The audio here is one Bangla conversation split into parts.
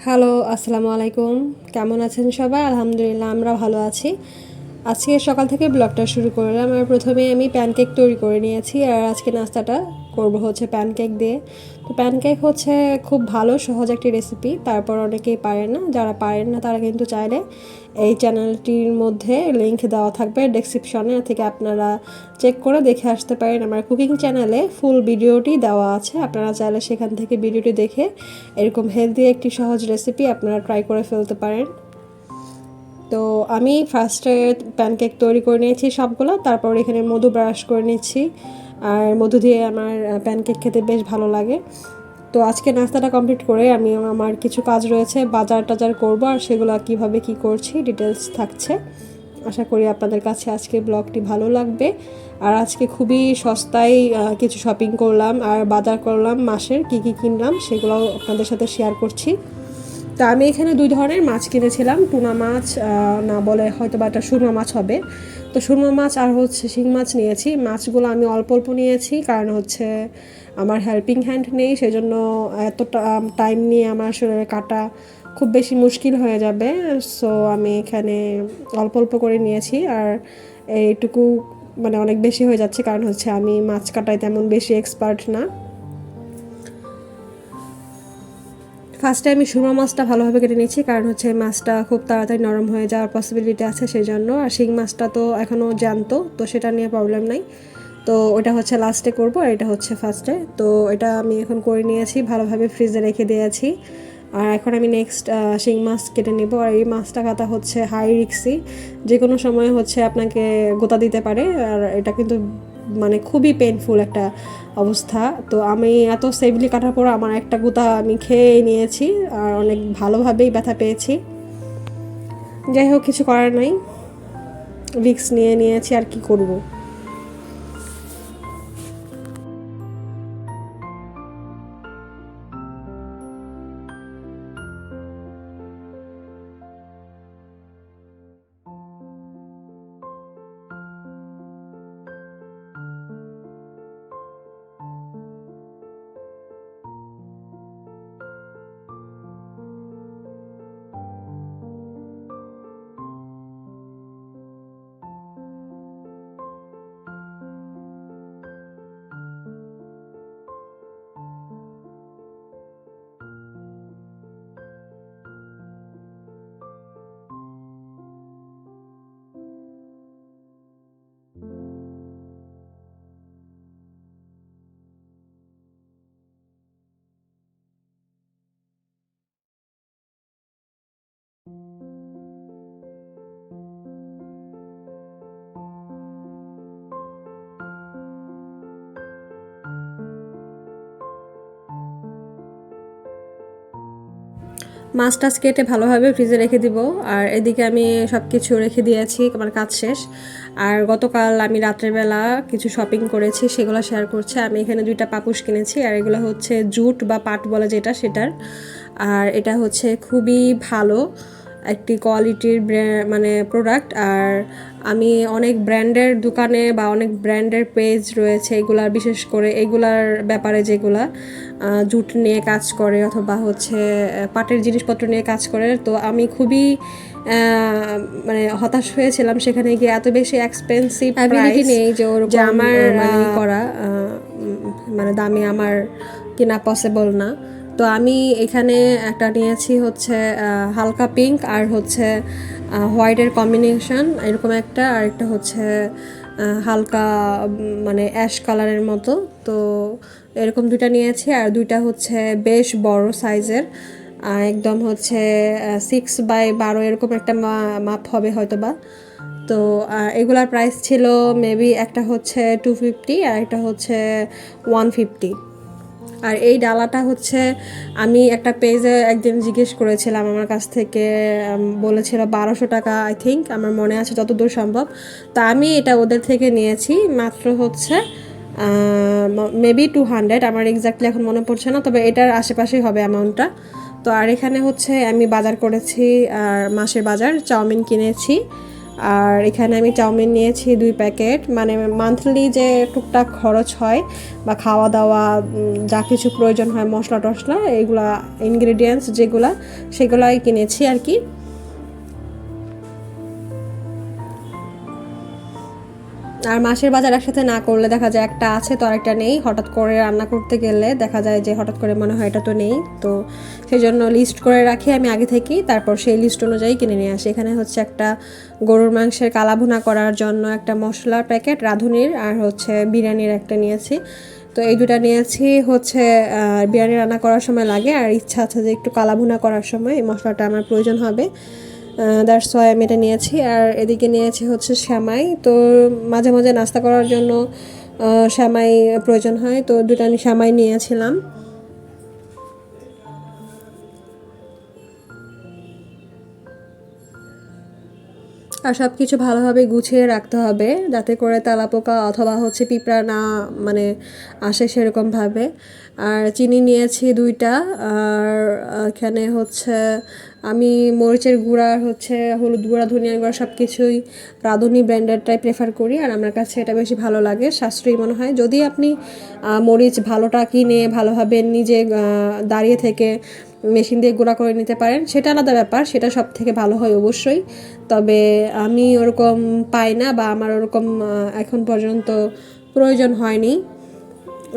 হ্যালো, আসসালামু আলাইকুম। কেমন আছেন সবাই? আলহামদুলিল্লাহ আমরা ভালো আছি। আজকে সকাল থেকে ব্লগটা শুরু করলাম। আর প্রথমে আমি প্যানকেক তৈরি করে নিয়েছি। আর আজকে নাস্তাটা করব হচ্ছে প্যানকেক দিয়ে। তো প্যানকেক হচ্ছে খুব ভালো সহজ একটি রেসিপি। তারপর অনেকেই পারেন না। যারা পারেন না তারা কিন্তু চাইলে এই চ্যানেলটির মধ্যে লিংক দেওয়া থাকবে ডেসক্রিপশনে থেকে আপনারা চেক করে দেখে আসতে পারেন। আমার কুকিং চ্যানেলে ফুল ভিডিওটি দেওয়া আছে, আপনারা চাইলে সেখান থেকে ভিডিওটি দেখে এরকম হেলদি একটি সহজ রেসিপি আপনারা ট্রাই করে ফেলতে পারেন। তো আমি ফার্স্টে প্যানকেক তৈরি করে নিয়েছি সবগুলো, তারপর এখানে মধু ব্রাশ করে নিচ্ছি। আর মধু দিয়ে আমার প্যানকেক খেতে বেশ ভালো লাগে। তো আজকে নাস্তাটা কমপ্লিট করে আমি আমার কিছু কাজ রয়েছে, বাজার টাজার করব, আর সেগুলো কিভাবে কি করছি ডিটেলস থাকছে। আশা করি আপনাদের কাছে আজকে ব্লগটি ভালো লাগবে। আর আজকে খুবই সস্তায় কিছু শপিং করলাম আর বাজার করলাম, মাসের কি কি কিনলাম সেগুলো আপনাদের সাথে শেয়ার করছি। তো আমি এখানে দুই ধরনের মাছ কিনেছিলাম, টুনা মাছ না বলে হয়তো বা এটা সুরমা মাছ হবে। তো সুরমা মাছ আর হচ্ছে শিং মাছ নিয়েছি। মাছগুলো আমি অল্প অল্প নিয়েছি, কারণ হচ্ছে আমার হেল্পিং হ্যান্ড নেই, সেজন্য এতটা টাইম নিয়ে আমার আসলে কাটা খুব বেশি মুশকিল হয়ে যাবে। সো আমি এখানে অল্প অল্প করে নিয়েছি। আর এইটুকু মানে অনেক বেশি হয়ে যাচ্ছে, কারণ হচ্ছে আমি মাছ কাটায় তেমন বেশি এক্সপার্ট না। ফার্স্টে আমি সুরমা মাছটা ভালোভাবে কেটে নিচ্ছি, কারণ হচ্ছে মাছটা খুব তাড়াতাড়ি নরম হয়ে যাওয়ার পসিবিলিটি আছে, সেই জন্য। আর শিং মাছটা তো এখনও জানতো, তো সেটা নিয়ে প্রবলেম নাই। তো ওটা হচ্ছে লাস্টে করব, আর এটা হচ্ছে ফার্স্টে। তো এটা আমি এখন করে নিয়েছি, ভালোভাবে ফ্রিজে রেখে দিয়েছি। আর এখন আমি নেক্সট শিং মাছ কেটে নেব। আর এই মাছটা কাটা হচ্ছে হাই রিক্সি, যে কোনো সময় হচ্ছে আপনাকে গোতা দিতে পারে। আর এটা কিন্তু মানে খুবই পেইনফুল একটা অবস্থা। তো আমি এত সেফলি কাটার পর আমার একটা গুঁতা আমি খেয়ে নিয়েছি, আর অনেক ভালোভাবেই ব্যথা পেয়েছি। যাই হোক, কিছু করার নাই, রিস্ক নিয়ে নিয়েছি, আর কি করব। মাছ টাছ কেটে ভালোভাবে ফ্রিজে রেখে দিব। আর এদিকে আমি সব কিছু রেখে দিয়েছি, আমার কাজ শেষ। আর গতকাল আমি রাত্রের বেলা কিছু শপিং করেছি, সেগুলো শেয়ার করছি। আমি এখানে দুইটা পাপুস কিনেছি, আর এগুলো হচ্ছে জুট বা পাট বলে যেটা সেটার। আর এটা হচ্ছে খুবই ভালো একটি কোয়ালিটির মানে প্রোডাক্ট। আর আমি অনেক ব্র্যান্ডের দোকানে বা অনেক ব্র্যান্ডের পেজ রয়েছে এগুলার, বিশেষ করে এগুলার ব্যাপারে যেগুলা জুট নিয়ে কাজ করে অথবা হচ্ছে পাটের জিনিসপত্র নিয়ে কাজ করে। তো আমি খুবই মানে হতাশ হয়েছিলাম সেখানে গিয়ে, এত বেশি এক্সপেন্সিভ প্রাইস নেই যে ওরকম আমার মানে করা মানে দামি আমার কেনা পসিবল না। তো আমি এখানে একটা নিয়েছি হচ্ছে হালকা পিঙ্ক আর হচ্ছে হোয়াইটের কম্বিনেশন এরকম একটা, আর একটা হচ্ছে হালকা মানে অ্যাশ কালারের মতো। তো এরকম দুইটা নিয়েছি। আর দুইটা হচ্ছে বেশ বড় সাইজের, একদম হচ্ছে 6x12 এরকম একটা মাপ হবে হয়তো বা। তো এগুলার প্রাইস ছিল মেবি একটা হচ্ছে 250 আর একটা হচ্ছে 150। আর এই ডালাটা হচ্ছে আমি একটা পেজে একদিন জিজ্ঞেস করেছিলাম, আমার কাছ থেকে বলেছিল 1200 টাকা আই থিঙ্ক, আমার মনে আছে যতদূর সম্ভব। তা আমি এটা ওদের থেকে নিয়েছি মাত্র হচ্ছে মেবি 200, আমার এক্স্যাক্টলি এখন মনে পড়ছে না, তবে এটার আশেপাশেই হবে অ্যামাউন্টটা। তো আর এখানে হচ্ছে আমি বাজার করেছি, আর মাসের বাজার চাউমিন কিনেছি, আর এখানে আমি চাউমিন নিয়েছি 2 প্যাকেট, মানে মান্থলি যে টুকটাক খরচ হয় বা খাওয়া দাওয়া যা কিছু প্রয়োজন হয় মশলা টশলা এইগুলা ইনগ্রেডিয়েন্টস যেগুলা সেগুলাই কিনেছি আর কি। আর মাসের বাজার একসাথে না করলে দেখা যায় একটা আছে তো আরেকটা নেই, হঠাৎ করে রান্না করতে গেলে দেখা যায় যে হঠাৎ করে মনে হয় এটা তো নেই, তো সেই জন্য লিস্ট করে রাখি আমি আগে থেকেই, তারপর সেই লিস্ট অনুযায়ী কিনে নিয়ে আসি। এখানে হচ্ছে একটা গরুর মাংসের কালাভুনা করার জন্য একটা মশলার প্যাকেট রাঁধুনির, আর হচ্ছে বিরিয়ানির একটা নিয়েছি। তো এই দুটা নিয়েছি হচ্ছে বিরিয়ানি রান্না করার সময় লাগে, আর ইচ্ছা আছে যে একটু কালাভুনা করার সময় এই মশলাটা আমার প্রয়োজন হবে, দ্যাটস ওয়াই আমি এটা নিয়েছি। আর এদিকে নিয়েছি হচ্ছে সেমাই, তো মাঝে মাঝে নাস্তা করার জন্য সেমাই প্রয়োজন হয়, তো দুটো আমি সেমাই নিয়েছিলাম। আর সব কিছু ভালোভাবে গুছিয়ে রাখতে হবে যাতে করে তেলাপোকা অথবা হচ্ছে পিঁপড়া না মানে আসে সেরকমভাবে। আর চিনি নিয়েছি 2টা, আর এখানে হচ্ছে আমি মরিচের গুঁড়া হচ্ছে হলুদ গুঁড়া ধনিয়ার গুঁড়া সব কিছুই রাঁধুনি ব্র্যান্ডেরটাই প্রেফার করি, আর আমার কাছে এটা বেশি ভালো লাগে, সাশ্রয়ী মনে হয়। যদি আপনি মরিচ ভালোটা কিনে ভালোভাবে নিজে দাঁড়িয়ে থেকে মেশিন দিয়ে গুঁড়া করে নিতে পারেন সেটা আলাদা ব্যাপার, সেটা সব থেকে ভালো হয় অবশ্যই। তবে আমি ওরকম পাই না বা আমার ওরকম এখন পর্যন্ত প্রয়োজন হয়নি,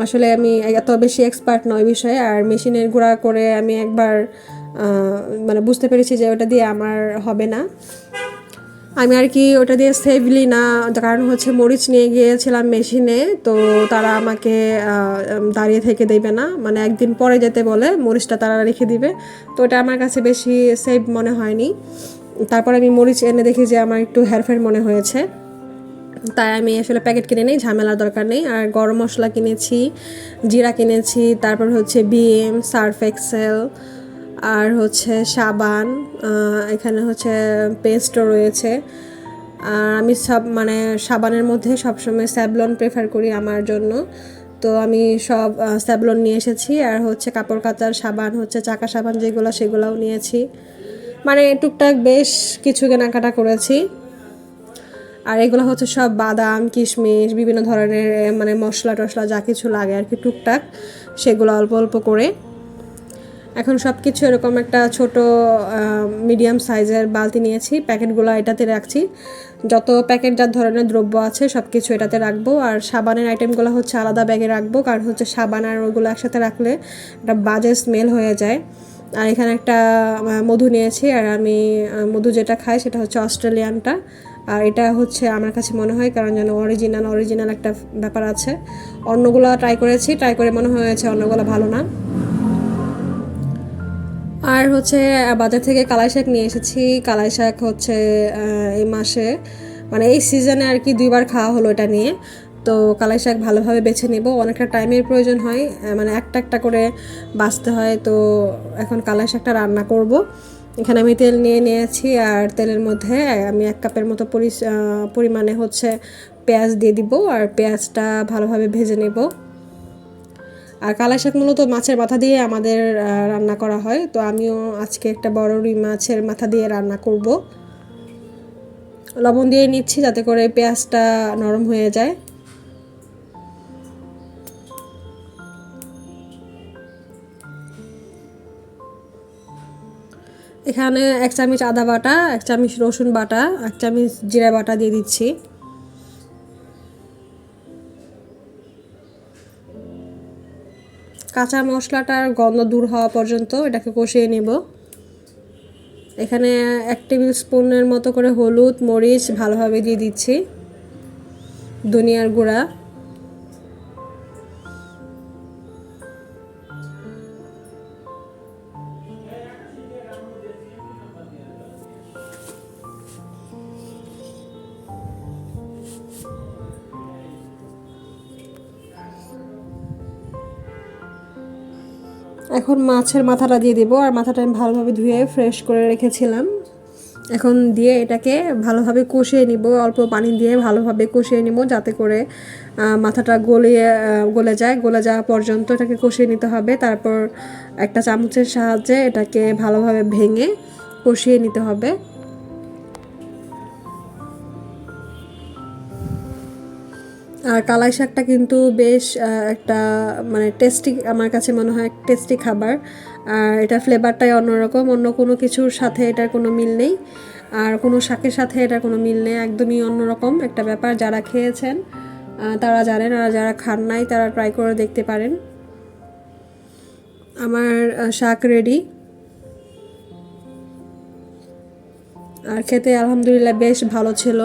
আসলে আমি এত বেশি এক্সপার্ট নয় বিষয়ে। আর মেশিনের গুঁড়া করে আমি একবার মানে বুঝতে পেরেছি যে ওটা দিয়ে আমার হবে না, আমি আর কি ওটা দিয়ে সেভলি না, কারণ হচ্ছে মরিচ নিয়ে গিয়েছিলাম মেশিনে, তো তারা আমাকে দাঁড়িয়ে থেকে দেবে না, মানে একদিন পরে যেতে বলে মরিচটা তারা রেখে দিবে, তো ওটা আমার কাছে বেশি সেভ মনে হয়নি। তারপর আমি মরিচ এনে দেখি যে আমার একটু হেরফের মনে হয়েছে, তাই আমি আসলে প্যাকেট কিনে নিই, ঝামেলার দরকার নেই। আর গরম মশলা কিনেছি, জিরা কিনেছি, তারপর হচ্ছে বিএম, সার্ফ এক্সেল, আর হচ্ছে সাবান, এখানে হচ্ছে পেস্টও রয়েছে। আর আমি সব মানে সাবানের মধ্যে সবসময় স্যাভলন প্রেফার করি আমার জন্য, তো আমি সব স্যাভলন নিয়ে এসেছি। আর হচ্ছে কাপড় কাচার সাবান হচ্ছে চাকা সাবান যেগুলো সেগুলোও নিয়েছি, মানে টুকটাক বেশ কিছু কেনাকাটা করেছি। আর এগুলো হচ্ছে সব বাদাম কিশমিশ বিভিন্ন ধরনের মানে মশলা টশলা যা কিছু লাগে আর কি টুকটাক, সেগুলো অল্প অল্প করে। এখন সব কিছু এরকম একটা ছোট মিডিয়াম সাইজের বালতি নিয়েছি, প্যাকেটগুলো এটাতে রাখছি, যত প্যাকেটজাত ধরনের দ্রব্য আছে সব কিছু এটাতে রাখবো। আর সাবানের আইটেমগুলো হচ্ছে আলাদা ব্যাগে রাখবো, কারণ হচ্ছে সাবান আর ওগুলো একসাথে রাখলে একটা বাজে স্মেল হয়ে যায়। আর এখানে একটা মধু নিয়েছি, আর আমি মধু যেটা খাই সেটা হচ্ছে অস্ট্রেলিয়ানটা, আর এটা হচ্ছে আমার কাছে মনে হয় কারণ যেন অরিজিনাল একটা ব্যাপার আছে। অন্যগুলো ট্রাই করেছি, ট্রাই করে মনে হয়েছে অন্যগুলো ভালো না। আর হচ্ছে বাজার থেকে কালাই শাক নিয়ে এসেছি, কালাই শাক হচ্ছে এই মাসে মানে এই সিজনে আর কি 2বার খাওয়া হলো এটা নিয়ে। তো কালাই শাক ভালোভাবে বেছে নেব, অনেকটা টাইমের প্রয়োজন হয়, মানে একটা একটা করে বাছতে হয়, তো এখন কালাই শাকটা রান্না করব। এখানে আমি তেল নিয়ে নিয়েছি, আর তেলের মধ্যে আমি 1 কাপের মতো পরিমাণে হচ্ছে পেঁয়াজ দিয়ে দিব, আর পেঁয়াজটা ভালোভাবে ভেজে নেব। আর কালাই শাক মূলত মাছের মাথা দিয়ে আমাদের রান্না করা হয়, তো আমিও আজকে একটা বড় রুই মাছের মাথা দিয়ে রান্না করব। লবণ দিয়ে নিচ্ছি যাতে করে পেঁয়াজটা নরম হয়ে যায়। এখানে 1 চামচ আদা বাটা, 1 চামচ রসুন বাটা, 1 চামচ জিরা বাটা দিয়ে দিচ্ছি। কাঁচা মশলাটার গন্ধ দূর হওয়া পর্যন্ত এটাকে কষিয়ে নেব। এখানে 1 টেবিল স্পুনের মতো করে হলুদ মরিচ ভালোভাবে দিয়ে দিচ্ছি, ধনিয়ার গুঁড়া, এখন মাছের মাথাটা দিয়ে দিব। আর মাথাটা আমি ভালোভাবে ধুয়ে ফ্রেশ করে রেখেছিলাম, এখন দিয়ে এটাকে ভালোভাবে কষিয়ে নিব, অল্প পানি দিয়ে ভালোভাবে কষিয়ে নিব যাতে করে মাথাটা গলে যায়, গলে যাওয়া পর্যন্ত এটাকে কষিয়ে নিতে হবে। তারপর একটা চামচের সাহায্যে এটাকে ভালোভাবে ভেঙে কষিয়ে নিতে হবে। আর কালাই শাকটা কিন্তু বেশ একটা মানে টেস্টি, আমার কাছে মনে হয় টেস্টি খাবার। আর এটা ফ্লেভারটাই অন্যরকম, অন্য কোনো কিছুর সাথে এটার কোনো মিল নেই, আর কোনো শাকের সাথে এটার কোনো মিল নেই, একদমই অন্যরকম একটা ব্যাপার। যারা খেয়েছেন তারা জানেন, আর যারা খান নাই তারা ট্রাই করে দেখতে পারেন। আমার শাক রেডি, আর খেতে আলহামদুলিল্লাহ বেশ ভালো ছিল।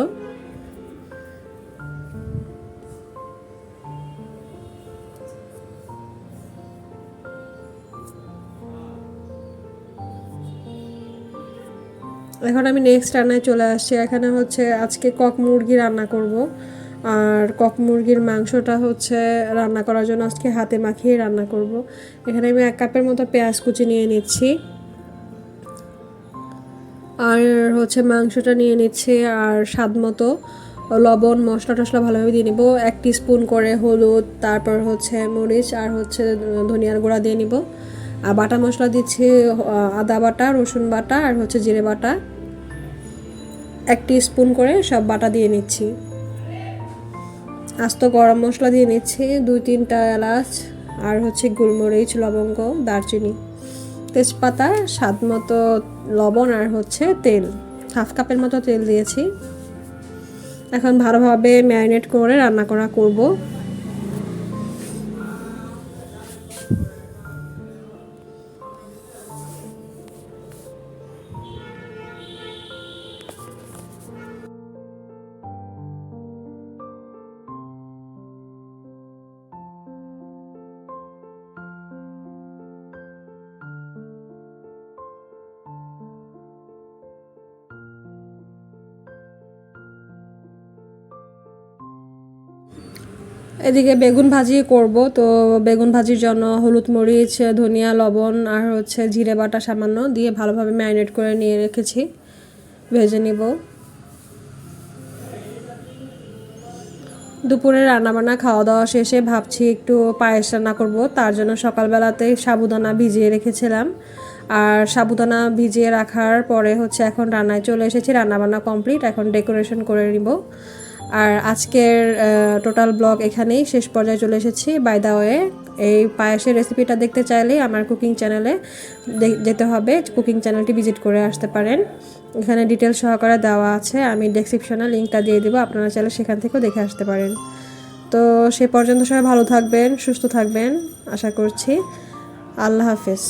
এখন আমি নেক্সট রান্নায় চলে আসছি। এখানে হচ্ছে আজকে কক মুরগি রান্না করব, আর কক মুরগির মাংসটা হচ্ছে রান্না করার জন্য আজকে হাতে মাখিয়ে রান্না করব। এখানে আমি 1 কাপের মতো পেঁয়াজ কুচি নিয়ে নিচ্ছি, আর হচ্ছে মাংসটা নিয়ে নিচ্ছি, আর স্বাদ মতো লবণ, মশলা টশলা ভালোভাবে দিয়ে নিব। 1 টিস্পুন করে হলুদ, তারপর হচ্ছে মরিচ, আর হচ্ছে ধনিয়ার গুঁড়া দিয়ে নিব। আর বাটা মশলা দিচ্ছি আদা বাটা, রসুন বাটা, আর হচ্ছে জিরে বাটা। 1 টিস্পুন করে সব বাটা দিয়ে নিচ্ছি। আস্ত গরম মশলা দিয়ে নিচ্ছি, 2-3টা এলাচ, আর হচ্ছে গোলমরিচ, লবঙ্গ, দারচিনি, তেজপাতা, স্বাদ মতো লবণ, আর হচ্ছে তেল, 1/2 কাপের মতো তেল দিয়েছি। এখন ভালোভাবে ম্যারিনেট করে রান্না করব। এদিকে বেগুন ভাজি করব, তো বেগুন ভাজির জন্য হলুদ, মরিচ, ধনিয়া, লবণ, আর হচ্ছে জিরে বাটা সামান্য দিয়ে ভালোভাবে ম্যারিনেট করে নিয়ে রেখেছি, ভেজে নিব। দুপুরে রান্নাবান্না খাওয়া দাওয়া শেষে ভাবছি একটু পায়েস রান্না করব। তার জন্য সকালবেলাতে সাবুদানা ভিজিয়ে রেখেছিলাম, আর সাবুদানা ভিজিয়ে রাখার পরে হচ্ছে এখন রান্নায় চলে এসেছি। রান্নাবান্না কমপ্লিট, এখন ডেকোরেশন করে নিব। আর আজকের টোটাল ব্লগ এখানেই শেষ পর্যায়ে চলে এসেছি। বাই দ্য ওয়ে, এই পায়েসের রেসিপিটা দেখতে চাইলে আমার কুকিং চ্যানেলে যেতে হবে, কুকিং চ্যানেলটি ভিজিট করে আসতে পারেন। এখানে ডিটেলস সহকারে দেওয়া আছে, আমি ডেসক্রিপশনে লিঙ্কটা দিয়ে দেবো, আপনারা চাইলে সেখান থেকেও দেখে আসতে পারেন। তো সে পর্যন্ত সবাই ভালো থাকবেন, সুস্থ থাকবেন আশা করছি। আল্লাহ হাফেজ।